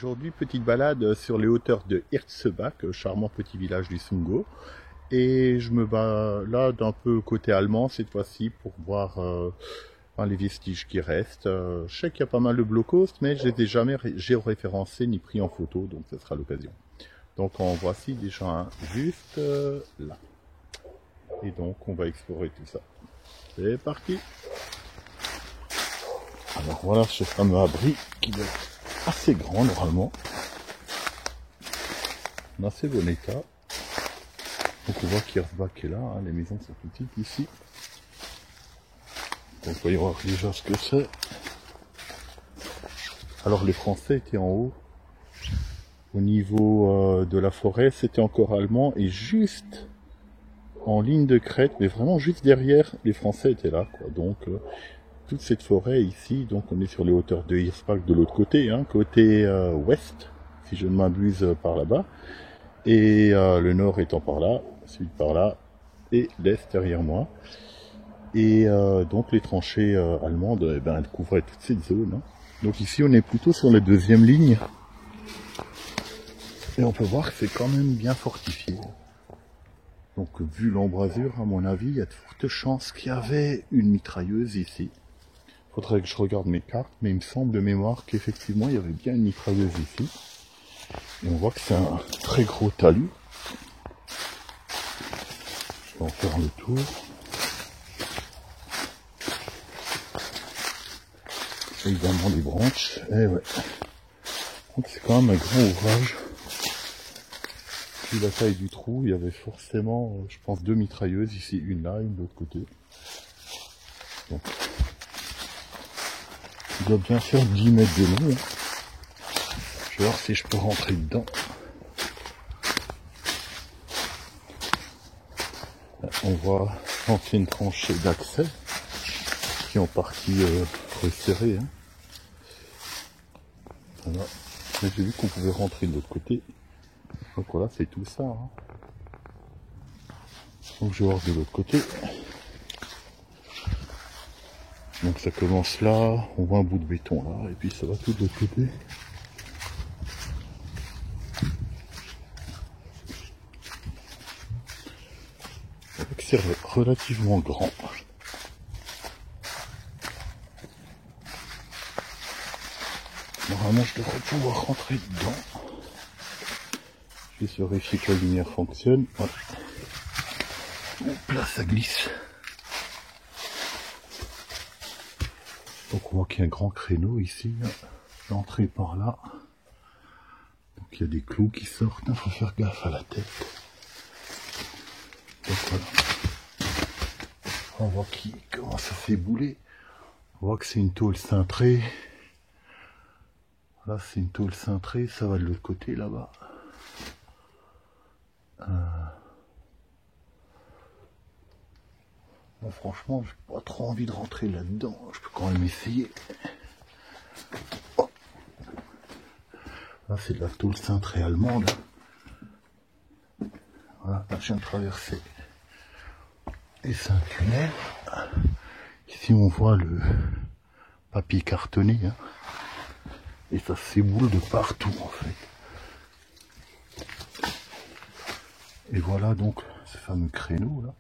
Aujourd'hui, petite balade sur les hauteurs de Hirzebach, charmant petit village du Sundgau. Et je me balade un peu côté allemand cette fois-ci pour voir les vestiges qui restent. Je sais qu'il y a pas mal de blocos, mais je les ai jamais géoréférencés ni pris en photo, donc ce sera l'occasion. Donc en voici déjà un juste là. Et donc on va explorer tout ça. C'est parti! Alors voilà ce fameux abri qui doit être assez grand normalement. En assez bon état. Donc on voit qu'Hirzebach est là, hein, les maisons sont petites ici. Donc on va y voir déjà ce que c'est. Alors les Français étaient en haut. Au niveau de la forêt, c'était encore allemand et juste en ligne de crête, mais vraiment juste derrière, les Français étaient là, quoi. Donc toute cette forêt ici, donc on est sur les hauteurs de Hirzebach de l'autre côté, hein, côté ouest, si je ne m'abuse par là-bas, et le nord étant par là, le sud par là, et l'est derrière moi. Et donc les tranchées allemandes, elles couvraient toute cette zone. Hein. Donc ici on est plutôt sur la deuxième ligne, et on peut voir que c'est quand même bien fortifié. Donc vu l'embrasure, à mon avis, il y a de fortes chances qu'il y avait une mitrailleuse ici. Faudrait que je regarde mes cartes, mais il me semble de mémoire qu'effectivement il y avait bien une mitrailleuse ici. Et on voit que c'est un très gros talus. Je vais en faire le tour. Évidemment des branches. Et ouais. Donc c'est quand même un grand ouvrage. Vu la taille du trou, il y avait forcément, je pense, deux mitrailleuses ici, une là, une de l'autre côté. Donc, il doit bien faire 10 mètres de long. Je vais voir si je peux rentrer dedans. Là, on voit l'ancienne tranchée d'accès qui est en partie resserrée. Hein. Voilà. Mais j'ai vu qu'on pouvait rentrer de l'autre côté. Donc voilà, c'est tout ça. Hein. Donc je vais voir de l'autre côté. Donc ça commence là, on voit un bout de béton là, et puis ça va tout de l'autre côté. C'est relativement grand. Normalement je devrais pouvoir rentrer dedans. Je vais vérifier que la lumière fonctionne. Voilà. Hop là, ça glisse. Donc on voit qu'il y a un grand créneau ici. L'entrée par là. Donc il y a des clous qui sortent. Il faut faire gaffe à la tête. Donc voilà. On voit qu'il commence à s'ébouler. On voit que c'est une tôle cintrée. Là c'est une tôle cintrée. Ça va de l'autre côté là-bas. Bon, franchement, j'ai pas trop envie de rentrer là-dedans. Je peux quand même essayer. Oh. Là, c'est de la tôle cintrée allemande. Voilà, là, je viens de traverser. Et c'est un tunnel. Ici, on voit le papier cartonné. Hein. Et ça s'éboule de partout, en fait. Et voilà donc ce fameux créneau là.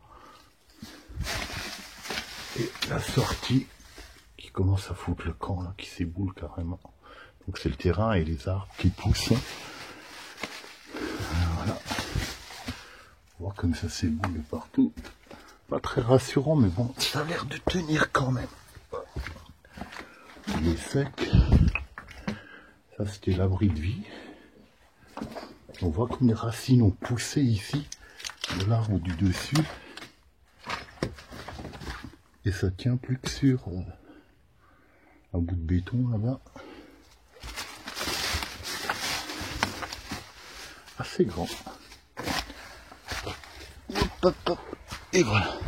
Et la sortie qui commence à foutre le camp là, qui s'éboule carrément. Donc c'est le terrain et les arbres qui poussent. Voilà. On voit comme ça s'éboule de partout. Pas très rassurant, mais bon, ça a l'air de tenir quand même. Il est sec. Ça c'était l'abri de vie. On voit comme les racines ont poussé ici, de l'arbre du dessus. Et ça tient plus que sur un bout de béton là-bas. Assez grand. Hop, hop, hop. Et voilà.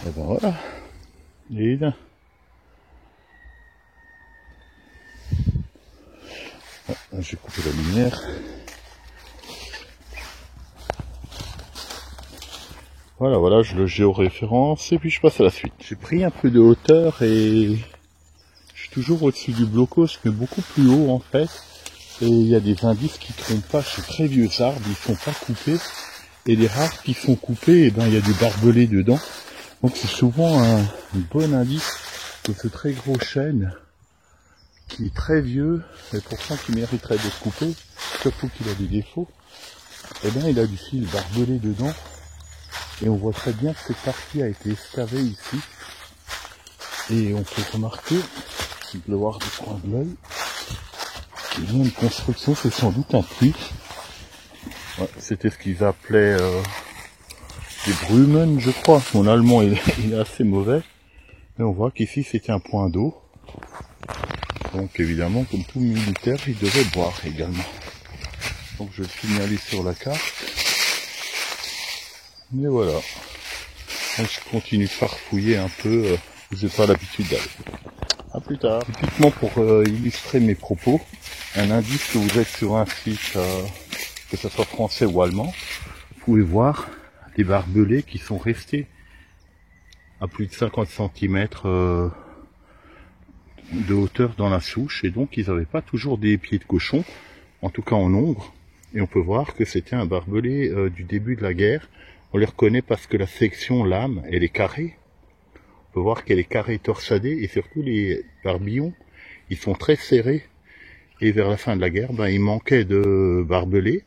Et ben voilà. Et là. J'ai coupé la lumière. Voilà, je le géoréférence et puis je passe à la suite. J'ai pris un peu de hauteur et je toujours au-dessus du blocos, mais beaucoup plus haut en fait. Et il y a des indices qui ne trompent pas, ces très vieux arbres, ils sont pas coupés. Et les rares qui sont coupés, eh ben, il y a des barbelés dedans. Donc c'est souvent un bon indice de ce très gros chêne qui est très vieux et pourtant qui mériterait d'être coupé, surtout qu'il a des défauts. Eh bien il a du fil barbelé dedans et on voit très bien que cette partie a été excavée ici. Et on peut remarquer, si vous le voir du coin de l'œil, qu'il y a une construction, c'est sans doute un puits. Ouais, c'était ce qu'ils appelaient des Brumen, je crois. Mon allemand il est assez mauvais. Et on voit qu'ici c'était un point d'eau. Donc évidemment, comme tout militaire, il devait boire également. Donc je vais le signaler sur la carte. Mais voilà. Donc, je continue de farfouiller un peu. J'ai pas l'habitude d'aller. A plus tard. Typiquement pour illustrer mes propos, un indice que vous êtes sur un site, que ce soit français ou allemand, vous pouvez voir des barbelés qui sont restés à plus de 50 cm de hauteur dans la souche, et donc ils n'avaient pas toujours des pieds de cochon, en tout cas en ombre, et on peut voir que c'était un barbelé du début de la guerre. On les reconnaît parce que la section lame, elle est carrée, on peut voir qu'elle est carrée torsadée, et surtout les barbillons, ils sont très serrés, et vers la fin de la guerre, ben, il manquait de barbelés,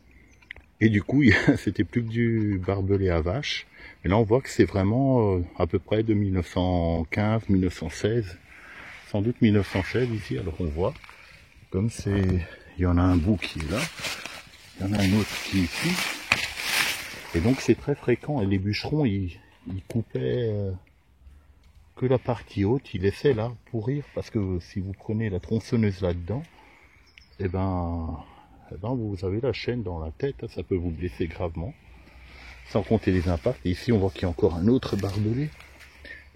et du coup c'était plus que du barbelé à vache. Et là on voit que c'est vraiment à peu près de 1915-1916, sans doute 1916 ici. Alors on voit, comme c'est, il y en a un bout qui est là, il y en a un autre qui est ici, et donc c'est très fréquent. Et les bûcherons, ils coupaient que la partie haute, ils laissaient là pourrir, parce que si vous prenez la tronçonneuse là-dedans, eh ben vous avez la chaîne dans la tête, ça peut vous blesser gravement, sans compter les impacts. Et ici on voit qu'il y a encore un autre barbelé,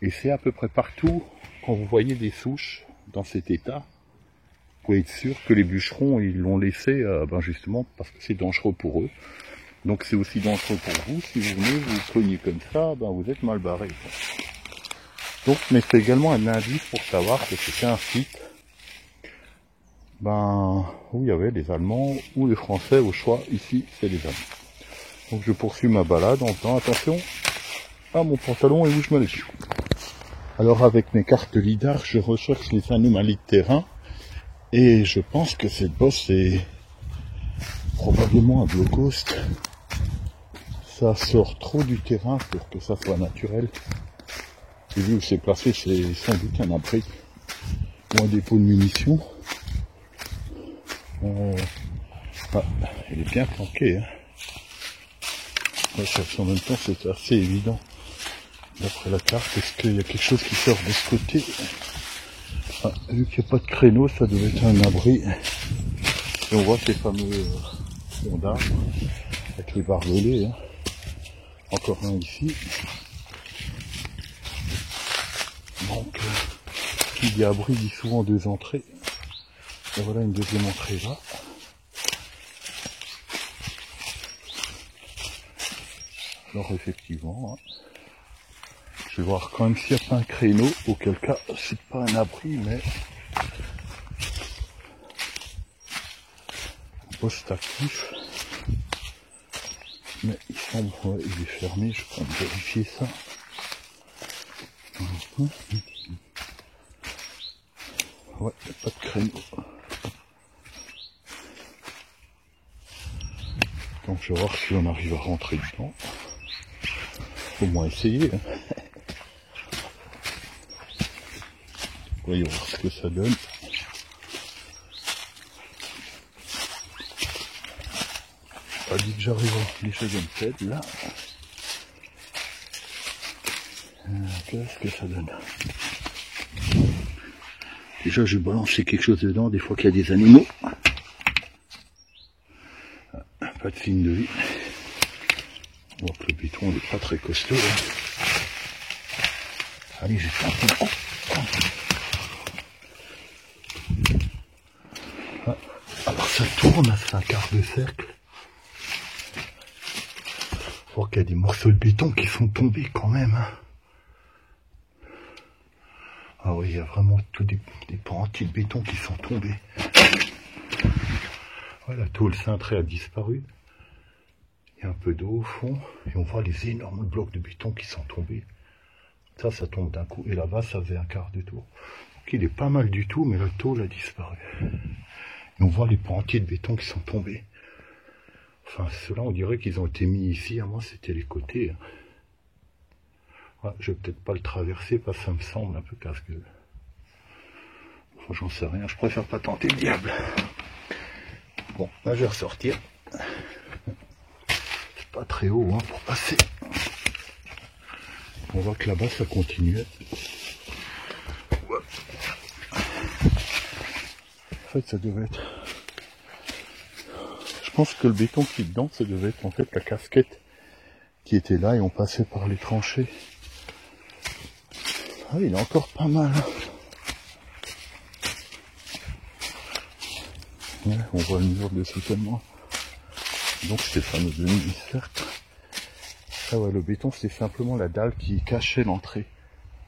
et c'est à peu près partout. Quand vous voyez des souches dans cet état, vous pouvez être sûr que les bûcherons, ils l'ont laissé justement parce que c'est dangereux pour eux. Donc c'est aussi dangereux pour vous. Si vous venez, vous cognez comme ça, vous êtes mal barré. Donc, mais c'est également un indice pour savoir que c'était un site où il y avait les Allemands ou les Français au choix. Ici, c'est les Allemands. Donc je poursuis ma balade en faisant attention à mon pantalon et où je me les joue. Alors avec mes cartes lidar, je recherche les anomalies de terrain, et je pense que cette bosse est probablement un blocos. Ça sort trop du terrain pour que ça soit naturel. Et vu où c'est placé, c'est sans doute un abri ou un dépôt de munitions. Il est bien planqué. En même temps, c'est assez évident. D'après la carte, est-ce qu'il y a quelque chose qui sort de ce côté? Vu qu'il n'y a pas de créneau, ça devait être un abri. Et on voit ces fameux troncs d'arbres avec les barbelés. Encore un ici. Donc, qui dit abri dit souvent deux entrées. Et voilà une deuxième entrée là. Alors effectivement, je vais voir quand même s'il n'y a pas un créneau, auquel cas c'est pas un abri, mais un poste actif. Mais il semble, il est fermé, je vais vérifier ça. Ouais, il n'y a pas de créneau. Donc je vais voir si on arrive à rentrer dedans. Au moins essayer. Voyons voir ce que ça donne. Pas dit que j'arrive à les secondes tête là. Qu'est-ce que ça donne? Déjà je balancer quelque chose dedans, des fois qu'il y a des animaux. Pas de signe de vie. On voit que le béton n'est pas très costaud. Allez, j'ai fait un peu. Alors ça tourne, ça fait un quart de cercle. On voit qu'il y a des morceaux de béton qui sont tombés quand même. Ah oui, il y a vraiment tous des pans entiers de béton qui sont tombés. Ouais, la tôle cintrée a disparu. Il y a un peu d'eau au fond. Et on voit les énormes blocs de béton qui sont tombés. Ça tombe d'un coup. Et là-bas, ça faisait un quart de tour. Donc il est pas mal du tout, mais la tôle a disparu. Et on voit les pans entiers de béton qui sont tombés. Enfin, ceux-là, on dirait qu'ils ont été mis ici. À moi, c'était les côtés. Ouais, je vais peut-être pas le traverser parce que ça me semble un peu casse-gueule. Enfin, j'en sais rien. Je préfère pas tenter le diable. Bon, là, je vais ressortir. C'est pas très haut hein, pour passer. On voit que là-bas, ça continuait. Ouais. En fait, ça devait être... Je pense que le béton qui est dedans, ça devait être en fait la casquette qui était là et on passait par les tranchées. Ah, il est encore pas mal. Ouais, on voit le mur de soutènement. Donc c'est le fameux demi-cercle. Ah ouais, le béton c'est simplement la dalle qui cachait l'entrée.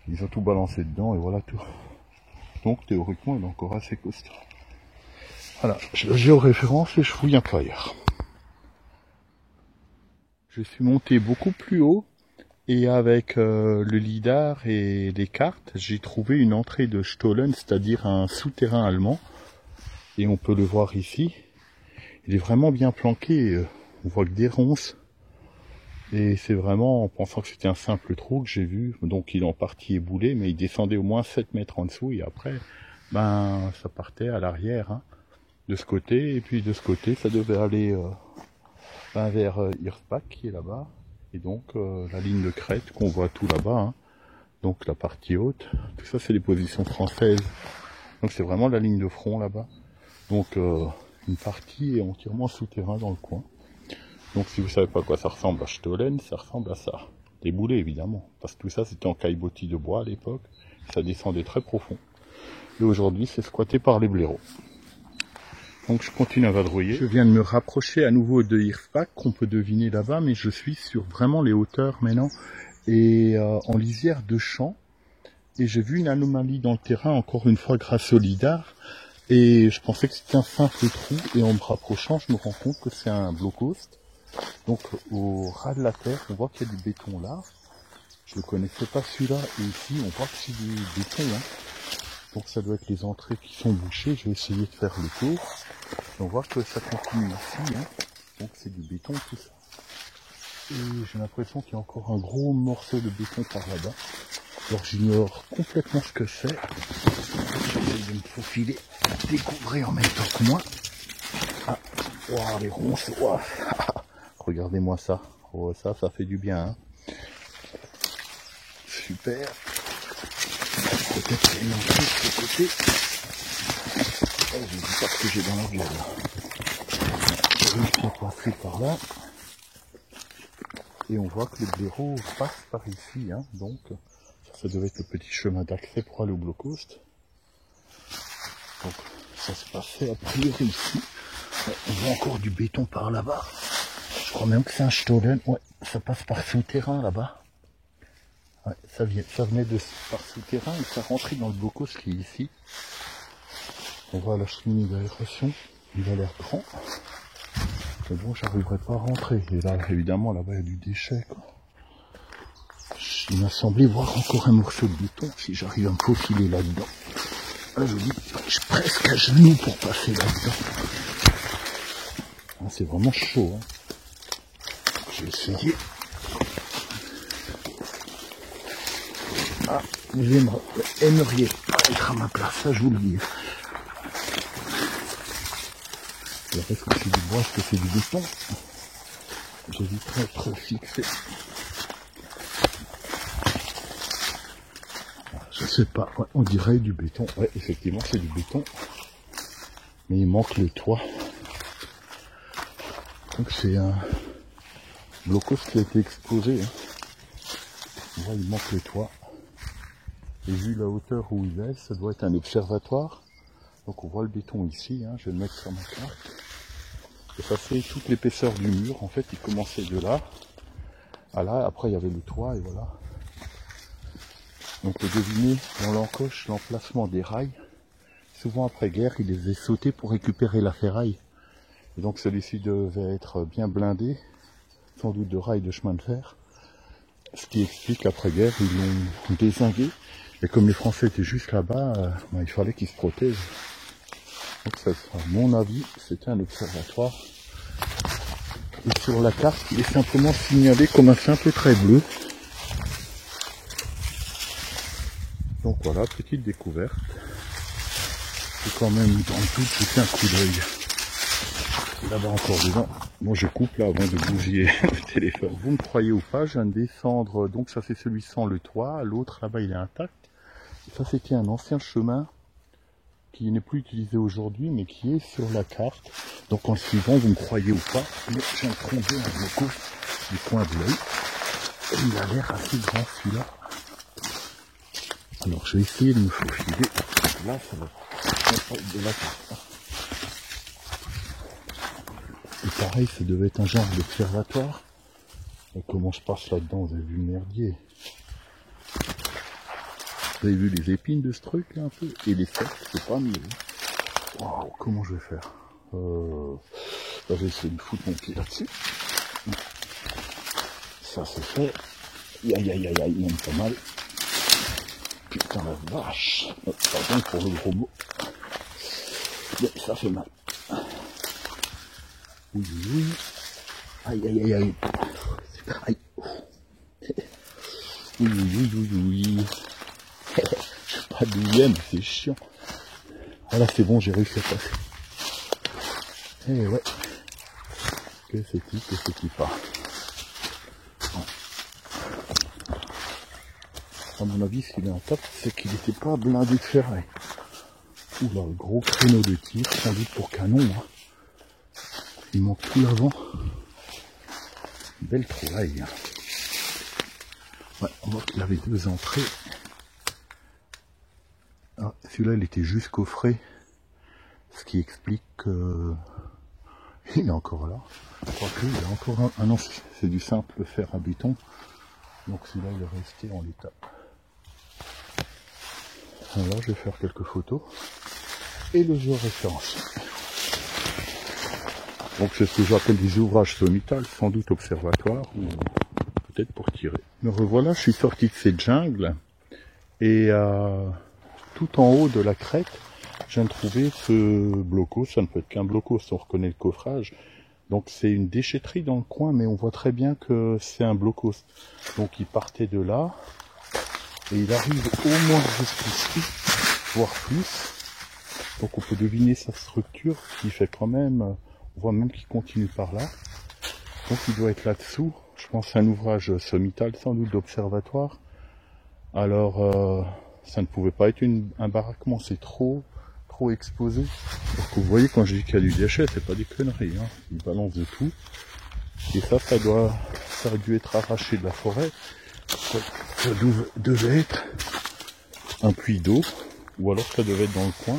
Ils ont tout balancé dedans et voilà tout. Donc théoriquement il est encore assez costaud. Voilà, je le géoréférence et je fouille un peu ailleurs. Je suis monté beaucoup plus haut et avec le lidar et les cartes, j'ai trouvé une entrée de Stollen, c'est-à-dire un souterrain allemand. Et on peut le voir ici. Il est vraiment bien planqué. On voit que des ronces. Et c'est vraiment en pensant que c'était un simple trou que j'ai vu. Donc il est en partie éboulé, mais il descendait au moins 7 mètres en dessous. Et après, ben ça partait à l'arrière. Hein, de ce côté. Et puis de ce côté, ça devait aller vers Hirsbach qui est là-bas. Et donc la ligne de crête qu'on voit tout là-bas. Hein, donc la partie haute. Tout ça, c'est les positions françaises. Donc c'est vraiment la ligne de front là-bas. Donc une partie est entièrement souterrain dans le coin. Donc si vous savez pas à quoi ça ressemble à Stollen, ça ressemble à ça. Des boulets évidemment, parce que tout ça c'était en caillebotis de bois à l'époque, ça descendait très profond. Et aujourd'hui c'est squatté par les blaireaux. Donc je continue à vadrouiller. Je viens de me rapprocher à nouveau de Hirsbach, qu'on peut deviner là-bas, mais je suis sur vraiment les hauteurs maintenant, et en lisière de champs. Et j'ai vu une anomalie dans le terrain, encore une fois grâce au lidar. Et je pensais que c'était un simple trou, et en me rapprochant, je me rends compte que c'est un blockhost. Donc au ras de la terre, on voit qu'il y a du béton là. Je ne connaissais pas celui-là, et ici on voit que c'est du béton. Hein. Donc ça doit être les entrées qui sont bouchées, je vais essayer de faire le tour. Et on voit que ça continue ici, hein. Donc c'est du béton tout ça. Et j'ai l'impression qu'il y a encore un gros morceau de béton par là-bas. Alors j'ignore complètement ce que c'est. J'essaie de me faufiler, découvrir en même temps que moi. Ah, wow, les ronces, wow. Regardez-moi ça. Oh, ça fait du bien. Hein. Super. Peut-être qu'il y a une entrée de ce côté. Oh, je ne sais pas ce que j'ai dans la gueule. Je vais passer par là. Et on voit que les blaireaux passent par ici. Hein. Donc, ça devait être le petit chemin d'accès pour aller au blockhost. Donc ça se passait a priori ici. On voit encore du béton par là-bas. Je crois même que c'est un Stollen. Ouais, ça passe par souterrain là-bas. Ouais, ça venait de par souterrain et ça rentrait dans le blockhost qui est ici. On voit la cheminée d'aération. Il a l'air grand. Mais bon, j'arriverai pas à rentrer. Et là, évidemment, là-bas, il y a du déchet, quoi. Il m'a semblé voir encore un morceau de béton si j'arrive à me faufiler là-dedans. Là, je dis, je suis presque à genoux pour passer là-dedans. Ah, c'est vraiment chaud. Hein. Je vais essayer. Ah, vous aimeriez pas être à ma place, ça je vous le dis. Alors, est-ce que c'est du bois, est-ce que c'est du béton? J'éviterai d'être fixé. Je sais pas, ouais, on dirait du béton. Ouais, effectivement, c'est du béton. Mais il manque le toit. Donc c'est un blockhost qui a été explosé. Hein. On voit, il manque le toit. Et vu la hauteur où il est, ça doit être un observatoire. Donc on voit le béton ici, hein. Je vais le mettre sur ma carte. Et ça fait toute l'épaisseur du mur. En fait, il commençait de là à là. Après, il y avait le toit et voilà. Donc on peut deviner dans l'encoche l'emplacement des rails. Souvent après-guerre, ils les avaient sautés pour récupérer la ferraille. Et donc celui-ci devait être bien blindé, sans doute de rails de chemin de fer. Ce qui explique qu'après-guerre, ils l'ont dézingué. Et comme les Français étaient juste là-bas, il fallait qu'ils se protègent. Donc ça, à mon avis, c'était un observatoire. Et sur la carte, il est simplement signalé comme un simple trait bleu. Donc voilà, petite découverte. J'ai quand même dans le tout jeter un coup d'œil. Là-bas encore dedans. Bon, je coupe là avant de bousiller le téléphone. Vous me croyez ou pas, je viens de descendre. Donc ça c'est celui sans le toit. L'autre là-bas il est intact. Et ça c'était un ancien chemin qui n'est plus utilisé aujourd'hui, mais qui est sur la carte. Donc en le suivant, vous me croyez ou pas, mais j'ai trouvé un bloco du coin de l'œil. Et il a l'air assez grand celui-là. Alors je vais essayer de me faufiler. Là, ça va être de la carte. Et pareil, ça devait être un genre d'observatoire. Et comment je passe là-dedans, vous avez vu le merdier. Vous avez vu les épines de ce truc là un peu. Et les cercles, c'est pas mieux. Waouh, comment je vais faire là, je vais essayer de foutre mon pied là-dessus. Ça c'est fait. Aïe aïe aïe aïe, même pas mal. Putain la vache. Pardon pour le gros mot. Mais ça fait mal. Oui, oui. Aïe, aïe, aïe, aïe. Aïe. Oui, oui, oui, oui. Je sais pas d'où il est, mais c'est chiant. Voilà, c'est bon, j'ai réussi à passer. Eh ouais. Que c'est-il pas. Bon. À mon avis, s'il est intact, c'est qu'il n'était pas blindé de ferraille. Oula, le gros créneau de tir, sans doute pour canon. Hein. Il manque tout l'avant. Belle trouvaille. Ouais, on voit qu'il avait deux entrées. Ah, celui-là, il était juste coffré. Ce qui explique que... il est encore là. Je crois qu'il y a encore un an. C'est du simple fer à béton. Donc celui-là, il est resté en l'état. Alors, je vais faire quelques photos. Et le jeu référence. Donc c'est ce que j'appelle des ouvrages sommitales, sans doute observatoires, ou peut-être pour tirer. Me revoilà, je suis sorti de cette jungle, et tout en haut de la crête, je viens de trouver ce bloco. Ça ne peut être qu'un bloco si on reconnaît le coffrage. Donc c'est une déchetterie dans le coin, mais on voit très bien que c'est un bloco. Donc il partait de là, et il arrive au moins jusqu'ici, voire plus. Donc on peut deviner sa structure, qui fait quand même... on voit même qu'il continue par là. Donc il doit être là-dessous. Je pense que c'est un ouvrage sommital, sans doute d'observatoire. Alors ça ne pouvait pas être un baraquement, c'est trop exposé. Donc vous voyez, quand je dis qu'il y a du déchet, c'est pas des conneries. Hein. Il balance de tout. Et ça a dû être arraché de la forêt. Ça devait être un puits d'eau. Ou alors ça devait être dans le coin.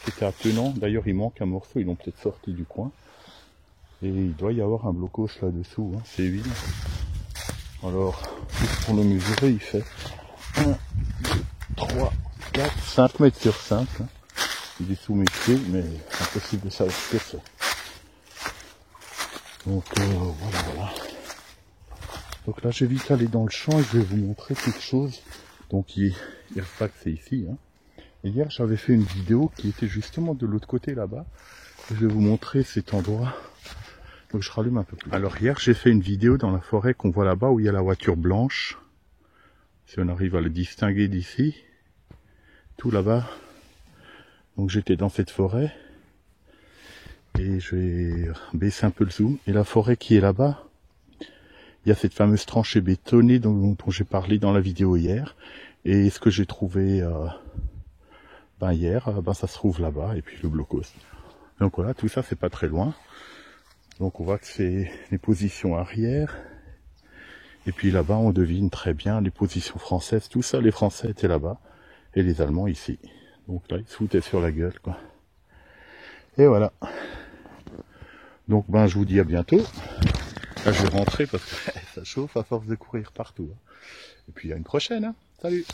C'était attenant. D'ailleurs il manque un morceau, ils l'ont peut-être sorti du coin. Et il doit y avoir un blocos là-dessous, hein, c'est évident. Alors, juste pour le mesurer, il fait 1, 2, 3, 4, 5 mètres sur 5. Hein. Il est sous mes pieds, mais impossible de savoir ce que c'est. Donc voilà. Donc là, je vais vite aller dans le champ et je vais vous montrer quelque chose. Donc il pas que c'est ici. Hein. Et hier, j'avais fait une vidéo qui était justement de l'autre côté là-bas. Je vais vous montrer cet endroit. Donc je rallume un peu plus. Alors hier, j'ai fait une vidéo dans la forêt qu'on voit là-bas où il y a la voiture blanche. Si on arrive à le distinguer d'ici. Tout là-bas. Donc j'étais dans cette forêt. Et je vais baisser un peu le zoom. Et la forêt qui est là-bas, il y a cette fameuse tranchée bétonnée dont j'ai parlé dans la vidéo hier. Et ce que j'ai trouvé hier, ça se trouve là-bas. Et puis le blocos. Donc voilà, tout ça c'est pas très loin. Donc on voit que c'est les positions arrière. Et puis là-bas on devine très bien les positions françaises. Tout ça, les Français étaient là-bas. Et les Allemands ici. Donc là ils se foutaient sur la gueule, quoi. Et voilà. Donc je vous dis à bientôt. Là je vais rentrer parce que ça chauffe à force de courir partout. Et puis à une prochaine. Hein. Salut.